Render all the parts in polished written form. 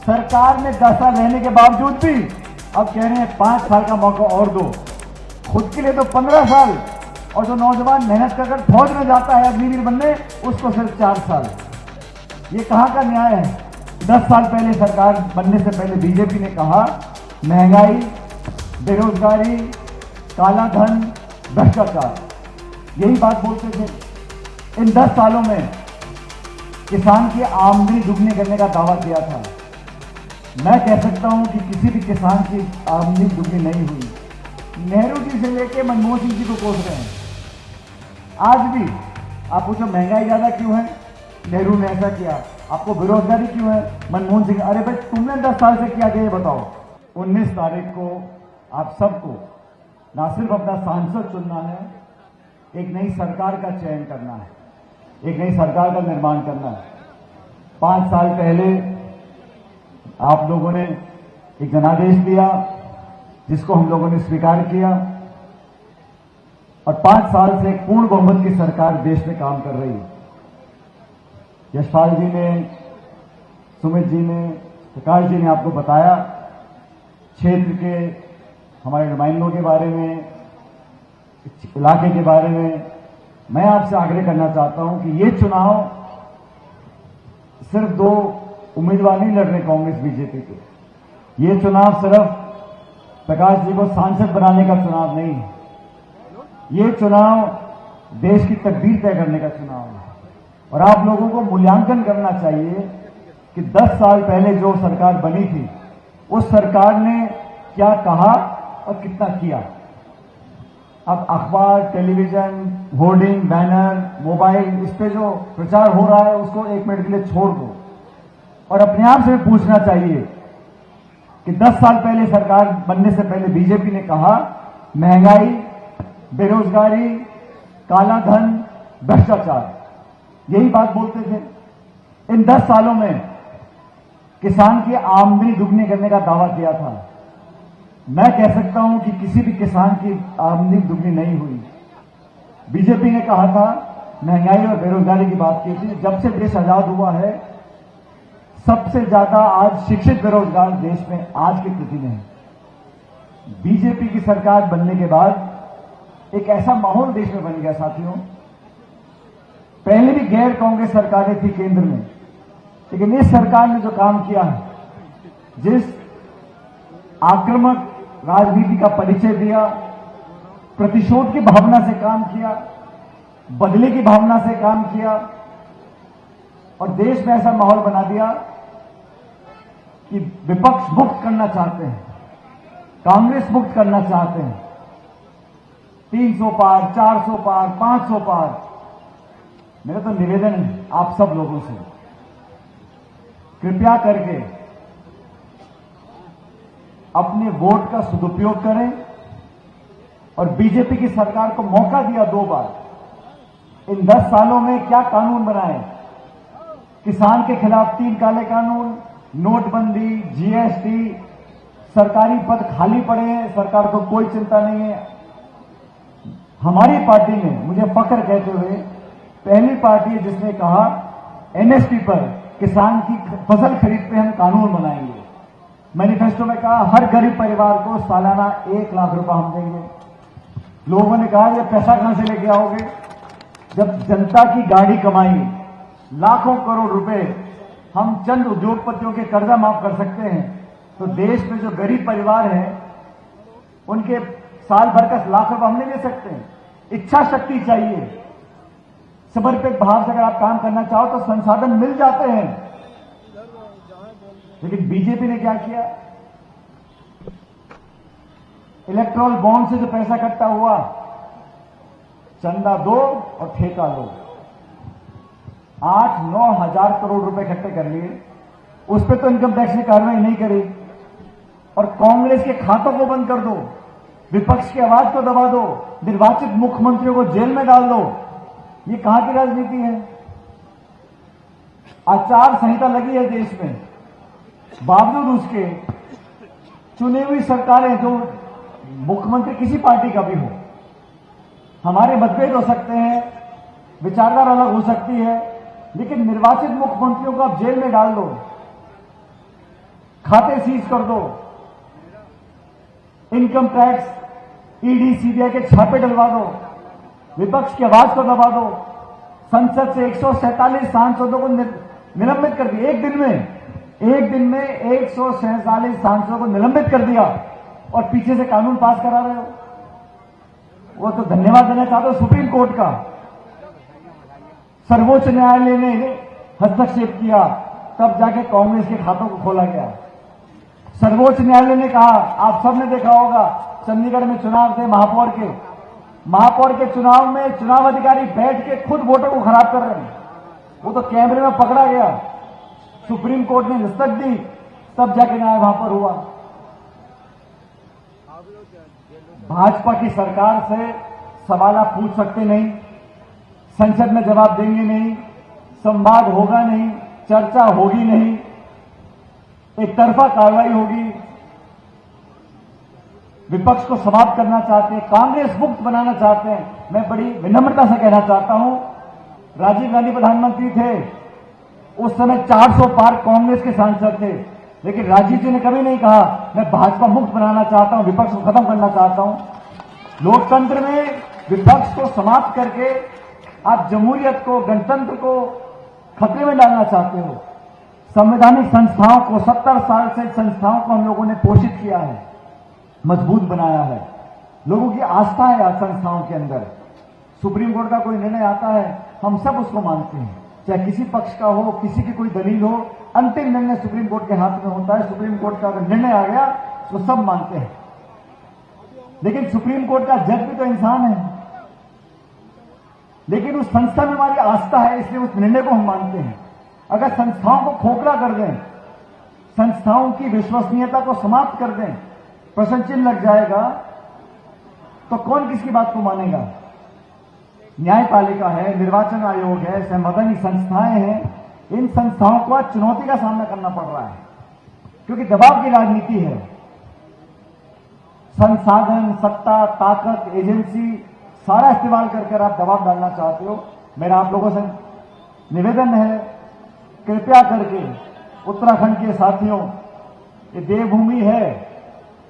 सरकार में 10 साल रहने के बावजूद भी अब कह रहे हैं 5 साल का मौका और दो। खुद के लिए तो 15 साल, और जो नौजवान मेहनत कर फौज में जाता है अग्निवीर बनने, उसको सिर्फ 4 साल। ये कहाँ का न्याय है? 10 साल पहले सरकार बनने से पहले बीजेपी ने कहा महंगाई, बेरोजगारी, काला धन, भ्रष्टाचार, यही बात बोलते थे। इन 10 सालों में किसान की आमदनी दुगनी करने का दावा किया था। मैं कह सकता हूं कि किसी भी किसान की आमदनी दुगनी नहीं हुई। नेहरू जी से लेके मनमोहन सिंह जी को कोस रहे हैं। आज भी आप पूछो महंगाई ज्यादा क्यों है? नेहरू ने ऐसा किया। आपको बेरोजगारी क्यों है? मनमोहन सिंह। अरे भाई, तुमने 10 साल से किया क्या, ये बताओ। 19 तारीख को आप सबको ना सिर्फ अपना सांसद चुनना है, एक नई सरकार का चयन करना है, एक नई सरकार का निर्माण करना है। 5 साल पहले आप लोगों ने एक जनादेश दिया, जिसको हम लोगों ने स्वीकार किया, और 5 साल से एक पूर्ण बहुमत की सरकार देश में काम कर रही है। यशपाल जी ने, सुमित जी ने, प्रकाश जी ने आपको बताया क्षेत्र के हमारे नुमाइंदों के बारे में, इलाके के बारे में। मैं आपसे आग्रह करना चाहता हूं कि ये चुनाव सिर्फ 2 उम्मीदवार नहीं लड़ रहे कांग्रेस बीजेपी के। ये चुनाव सिर्फ प्रकाश जी को सांसद बनाने का चुनाव नहीं है। ये चुनाव देश की तकदीर तय करने का चुनाव है। और आप लोगों को मूल्यांकन करना चाहिए कि 10 साल पहले जो सरकार बनी थी, उस सरकार ने क्या कहा और कितना किया। अब अखबार, टेलीविजन, होर्डिंग, बैनर, मोबाइल, इस पे जो प्रचार हो रहा है उसको 1 मिनट के लिए छोड़ दो और अपने आप से पूछना चाहिए कि 10 साल पहले सरकार बनने से पहले बीजेपी ने कहा महंगाई, बेरोजगारी, काला धन, भ्रष्टाचार, यही बात बोलते थे। इन 10 सालों में किसान की आमदनी दुगनी करने का दावा किया था। मैं कह सकता हूं कि किसी भी किसान की आमदनी दुगनी नहीं हुई। बीजेपी ने कहा था, महंगाई और बेरोजगारी की बात की थी। जब से देश आजाद हुआ है, सबसे ज्यादा आज शिक्षित बेरोजगार देश में आज की स्थिति में है। बीजेपी की सरकार बनने के बाद एक ऐसा माहौल देश में बन गया साथियों। पहले भी गैर कांग्रेस सरकारें थी केंद्र में, लेकिन इस सरकार ने जो काम किया है, जिस आक्रामक राजनीति का परिचय दिया, प्रतिशोध की भावना से काम किया, बदले की भावना से काम किया, और देश में ऐसा माहौल बना दिया कि विपक्ष मुक्त करना चाहते हैं, कांग्रेस मुक्त करना चाहते हैं। 300 पार, 400 पार, 500 पार। मेरा तो निवेदन है आप सब लोगों से, कृपया करके अपने वोट का सदुपयोग करें और बीजेपी की सरकार को मौका दिया 2 बार। इन 10 सालों में क्या कानून बनाए? किसान के खिलाफ 3 काले कानून, नोटबंदी, जीएसटी, सरकारी पद खाली पड़े हैं, सरकार को कोई चिंता नहीं है। हमारी पार्टी ने, मुझे फख्र कहते हुए, पहली पार्टी है जिसने कहा एमएसपी पर, किसान की फसल खरीद पे हम कानून बनाएंगे। मैनिफेस्टो में कहा हर गरीब परिवार को सालाना 1 लाख रुपए हम देंगे। लोगों ने कहा ये पैसा कहां से लेके आओगे? जब जनता की गाड़ी कमाई लाखों करोड़ रुपए हम चंद उद्योगपतियों के कर्जा माफ कर सकते हैं, तो देश में जो गरीब परिवार हैं उनके साल भर का लाख रुपए हम नहीं दे सकते हैं। इच्छा शक्ति चाहिए, समर्पित भाव से अगर आप काम करना चाहो तो संसाधन मिल जाते हैं। लेकिन बीजेपी ने क्या किया? इलेक्ट्रॉल बॉन्ड से जो पैसा इकट्ठा हुआ, चंदा दो और ठेका लो, 8-9 हजार करोड़ रुपए इकट्ठे कर लिए। उस पर तो इनकम टैक्स की कार्रवाई नहीं करी, और कांग्रेस के खातों को बंद कर दो, विपक्ष की आवाज को दबा दो, निर्वाचित मुख्यमंत्रियों को जेल में डाल दो। ये कहां की राजनीति है? आचार संहिता लगी है देश में, बावजूद उसके चुनी हुई सरकारें, जो मुख्यमंत्री किसी पार्टी का भी हो, हमारे मतभेद हो सकते हैं, विचारधारा अलग हो सकती है, लेकिन निर्वाचित मुख्यमंत्रियों को आप जेल में डाल दो। खाते सीज कर दो, इनकम टैक्स, ईडी, सीबीआई के छापे डलवा दो, विपक्ष की आवाज को दबा दो, संसद से 147 सांसदों को निलंबित कर दिया। एक दिन में 147 सांसदों को निलंबित कर दिया और पीछे से कानून पास करा रहे हो। वो तो धन्यवाद देना चाहते हो सुप्रीम कोर्ट का। सर्वोच्च न्यायालय ने हस्तक्षेप किया, तब जाके कांग्रेस के खातों को खोला गया। सर्वोच्च न्यायालय ने कहा, आप सबने देखा होगा, चंडीगढ़ में चुनाव थे महापौर के चुनाव में चुनाव अधिकारी बैठ के खुद वोटों को खराब कर रहे हैं। वो तो कैमरे में पकड़ा गया, सुप्रीम कोर्ट ने दस्तक दी, तब जाके न्याय वहां पर हुआ। भाजपा की सरकार से सवाल आप पूछ सकते नहीं, संसद में जवाब देंगे नहीं, संवाद होगा नहीं, चर्चा होगी नहीं, एक तरफा कार्रवाई होगी। विपक्ष को समाप्त करना चाहते हैं, कांग्रेस मुक्त बनाना चाहते हैं। मैं बड़ी विनम्रता से कहना चाहता हूं, राजीव गांधी प्रधानमंत्री थे, उस समय 400 पार कांग्रेस के सांसद थे, लेकिन राजीव जी ने कभी नहीं कहा मैं भाजपा मुक्त बनाना चाहता हूं, विपक्ष को खत्म करना चाहता हूं। लोकतंत्र में विपक्ष को समाप्त करके आप जमहूरियत को, गणतंत्र को खतरे में डालना चाहते हो। संवैधानिक संस्थाओं को 70 साल से संस्थाओं को हम लोगों ने पोषित किया है, मजबूत बनाया है, लोगों की आस्था है आज संस्थाओं के अंदर। सुप्रीम कोर्ट का कोई निर्णय आता है, हम सब उसको मानते हैं, चाहे किसी पक्ष का हो, किसी की कोई दलील हो, अंतिम निर्णय सुप्रीम कोर्ट के हाथ में होता है। सुप्रीम कोर्ट का अगर निर्णय आ गया तो सब मानते हैं, लेकिन सुप्रीम कोर्ट का जज भी तो इंसान है, लेकिन उस संस्था में हमारी आस्था है, इसलिए उस निर्णय को हम मानते हैं। अगर संस्थाओं को खोखला कर दें, संस्थाओं की विश्वसनीयता को समाप्त कर दें, प्रश्न चिन्ह लग जाएगा, तो कौन किसकी बात को मानेगा? न्यायपालिका है, निर्वाचन आयोग है, संवैधानिक संस्थाएं हैं, इन संस्थाओं को आज चुनौती का सामना करना पड़ रहा है, क्योंकि दबाव की राजनीति है। संसाधन, सत्ता, ताकत, एजेंसी सारा इस्तेमाल करके आप दबाव डालना चाहते हो। मेरा आप लोगों से निवेदन है, कृपया करके उत्तराखंड के साथियों, ये देवभूमि है,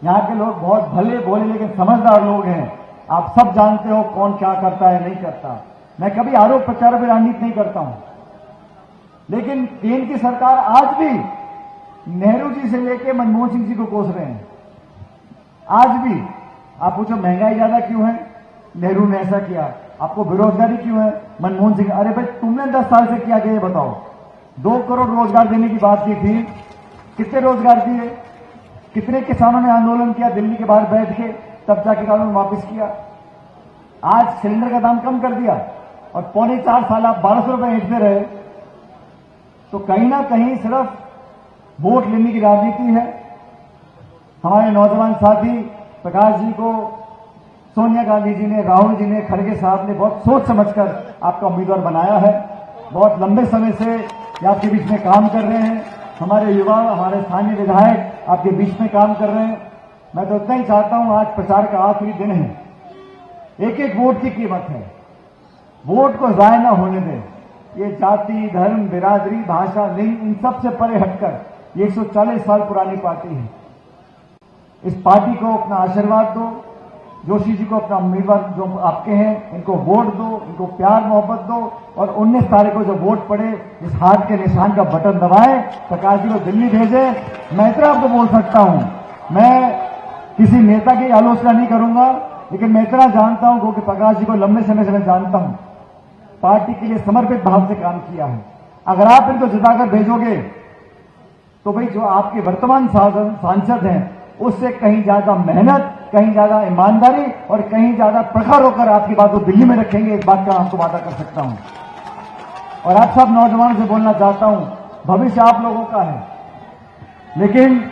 यहां के लोग बहुत भले भोले लेकिन समझदार लोग हैं। आप सब जानते हो कौन क्या करता है, नहीं करता। मैं कभी आरोप प्रत्यारोप में राजनीति नहीं करता हूं, लेकिन केंद्र की सरकार आज भी नेहरू जी से लेकर मनमोहन सिंह जी को कोस रहे हैं। आज भी आप पूछो महंगाई ज्यादा क्यों है, नेहरू ने ऐसा किया। आपको बेरोजगारी क्यों है, मनमोहन सिंह। अरे भाई, तुमने 10 साल से किया क्या, ये बताओ। 2 करोड़ रोजगार देने की बात की थी, कितने रोजगार दिए? कितने किसानों ने आंदोलन किया दिल्ली के बाहर बैठ के, तब जाके कानून वापस किया। आज सिलेंडर का दाम कम कर दिया और 4.25 साल आप 1200 रुपए ऐंठते रहे। तो कहीं ना कहीं सिर्फ वोट लेने की राजनीति है। हमारे नौजवान साथी प्रकाश जी को सोनिया गांधी जी ने, राहुल जी ने, खड़गे साहब ने बहुत सोच समझकर आपका उम्मीदवार बनाया है। बहुत लंबे समय से ये आपके बीच में काम कर रहे हैं। हमारे युवा, हमारे स्थानीय विधायक आपके बीच में काम कर रहे हैं। मैं तो उतना ही चाहता हूं, आज प्रचार का आखिरी दिन है, एक एक वोट की कीमत है, वोट को जाया ना होने दें। ये जाति, धर्म, बिरादरी, भाषा, लिंग, इन सब से परे हटकर ये 140 साल पुरानी पार्टी है। इस पार्टी को अपना आशीर्वाद दो, जोशी जी को अपना उम्मीदवार जो आपके हैं, इनको वोट दो, इनको प्यार मोहब्बत दो, और 19 तारीख को जो वोट पड़े, इस हाथ के निशान का बटन दबाएं, प्रकाश जी को दिल्ली भेजें। मैं इतना आपको बोल सकता हूं, मैं किसी नेता की आलोचना नहीं करूंगा, लेकिन मैं इतना जानता हूं क्योंकि प्रकाश जी को लंबे समय से मैं जानता हूं, पार्टी के लिए समर्पित भाव से काम किया है। अगर आप इनको जिताकर भेजोगे तो भाई जो आपके वर्तमान सांसद हैं, उससे कहीं ज्यादा मेहनत, कहीं ज्यादा ईमानदारी और कहीं ज्यादा प्रखर होकर आपकी बात को दिल्ली में रखेंगे। इस बात का आपको वादा कर सकता हूं। और आप सब नौजवानों से बोलना चाहता हूं, भविष्य आप लोगों का है, लेकिन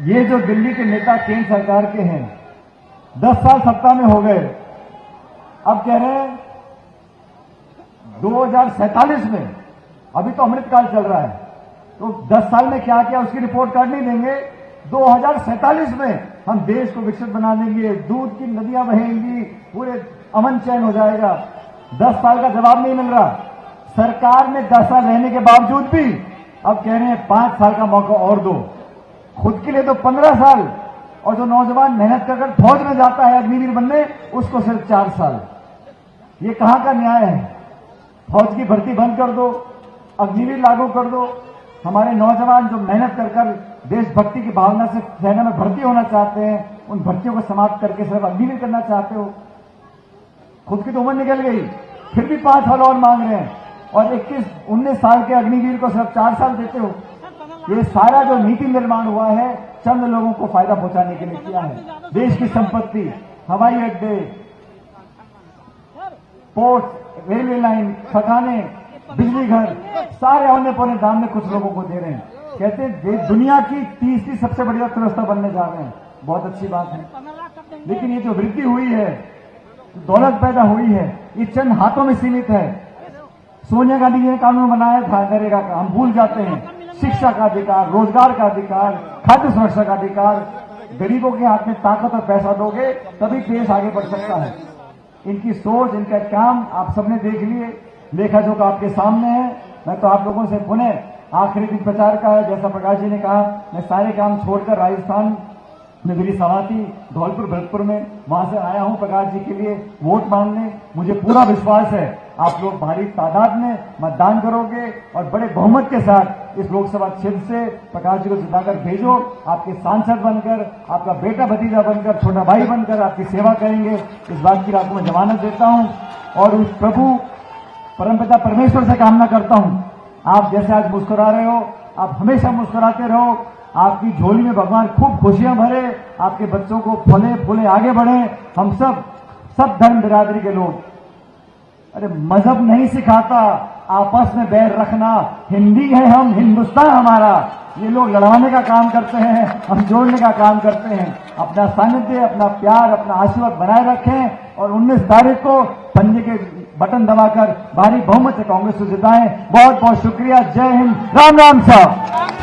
ये जो दिल्ली के नेता केंद्र सरकार के हैं, 10 साल सत्ता में हो गए, अब कह रहे हैं 2047 में, अभी तो अमृतकाल चल रहा है, तो 10 साल में क्या किया उसकी रिपोर्ट कार्ड नहीं देंगे। 2047 में हम देश को विकसित बना देंगे, दूध की नदियां बहेंगी, पूरे अमन चैन हो जाएगा। 10 साल का जवाब नहीं मिल रहा। सरकार में 10 साल रहने के बावजूद भी अब कह रहे हैं 5 साल का मौका और दो। खुद के लिए तो 15 साल, और जो नौजवान मेहनत कर फौज में जाता है अग्निवीर बनने, उसको सिर्फ 4 साल। ये कहां का न्याय है? फौज की भर्ती बंद कर दो, अग्निवीर लागू कर दो। हमारे नौजवान जो मेहनत कर देशभक्ति की भावना से सेना में भर्ती होना चाहते हैं, उन भर्तियों को समाप्त करके सिर्फ अग्निवीर करना चाहते हो। खुद की तो उम्र निकल गई, फिर भी 5 साल और मांग रहे हैं, और 21-19 साल के अग्निवीर को सिर्फ 4 साल देते हो। ये सारा जो नीति निर्माण हुआ है, चंद लोगों को फायदा पहुंचाने के लिए किया है। देश की संपत्ति, हवाई अड्डे, पोर्ट, रेलवे लाइन, खजाने, बिजली घर, सारे औने पौने दाम में कुछ लोगों को दे रहे हैं। कहते हैं दुनिया की 30वीं सबसे बड़ी अर्थव्यवस्था बनने जा रहे हैं। बहुत अच्छी बात है, लेकिन ये जो वृद्धि हुई है, दौलत पैदा हुई है, ये चंद हाथों में सीमित है। सोनिया गांधी जी ने कानून बनाया था नरेगा का, हम भूल जाते हैं। शिक्षा का अधिकार, रोजगार का अधिकार, खाद्य सुरक्षा का अधिकार, गरीबों के हाथ में ताकत और पैसा दोगे तभी देश आगे बढ़ सकता है। इनकी सोच, इनका काम आप सबने देख लिए, लेखा जोखा आपके सामने है। मैं तो आप लोगों से पुनः आखिरी दिन प्रचार का है, जैसा प्रकाश जी ने कहा, मैं सारे काम छोड़कर राजस्थान में मेरी सभा थी धौलपुर भरतपुर में, वहां से आया हूं प्रकाश जी के लिए वोट मांगने। मुझे पूरा विश्वास है आप लोग भारी तादाद में मतदान करोगे और बड़े बहुमत के साथ इस लोकसभा क्षेत्र से प्रकाश जी को जिताकर भेजो। आपके सांसद बनकर, आपका बेटा भतीजा बनकर, छोटा भाई बनकर आपकी सेवा करेंगे, इस बात की आपको मैं जमानत देता हूं। और उस प्रभु परमपिता परमेश्वर से कामना करता हूं, आप जैसे आज मुस्कुरा रहे हो, आप हमेशा मुस्कुराते रहो। आपकी झोली में भगवान खूब खुशियां भरे, आपके बच्चों को फले फूले आगे बढ़े। हम सब धर्म बिरादरी के लोग, अरे मजहब नहीं सिखाता आपस में बैर रखना, हिंदी है हम, हिंदुस्तान हमारा। ये लोग लड़वाने का काम करते हैं, हम जोड़ने का काम करते हैं। अपना सानिध्य, अपना प्यार, अपना आशीर्वाद बनाए रखें और 19 तारीख को पंजे के बटन दबाकर भारी बहुमत से कांग्रेस को जिताएं। बहुत बहुत शुक्रिया। जय हिंद, राम राम साहब।